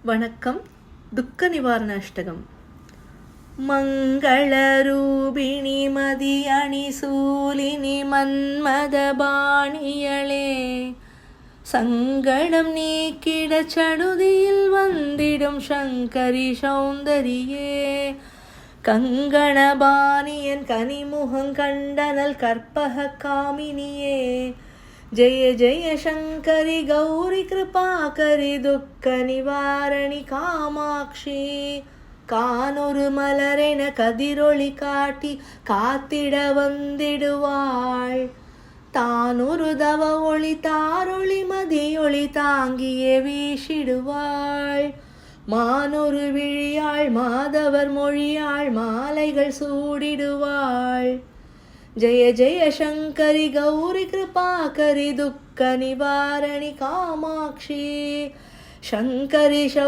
வணக்கம். துக்க நிவாரண அஷ்டகம். மங்களரூபிணி மதியணி சூலினி மன்மதபாணியளே, சங்கடம் நீக்கிட சடுதியில் வந்திடும் சங்கரி சௌந்தரியே, கங்கணபாணியன் கனிமுகம் கண்டனல் கற்பக காமினியே, ஜெய ஜெய சங்கரி கௌரி கிருபாகரி துக்க நிவாரணி காமாட்சி, கானொரு மலரென கதிரொளி காட்டி காத்திட வந்திடுவாள், தானொரு தவ ஒளி தாரொளி மதியொளி தாங்கியே வீசிடுவாள், மானொரு விழியாள் மாதவர் மொழியாள் மாலைகள் சூடிடுவாள், ஜெய ஜெய சங்கரி கௌரி கிருபாகரி துக்க நிவாரணி காமாட்சி, சங்கரி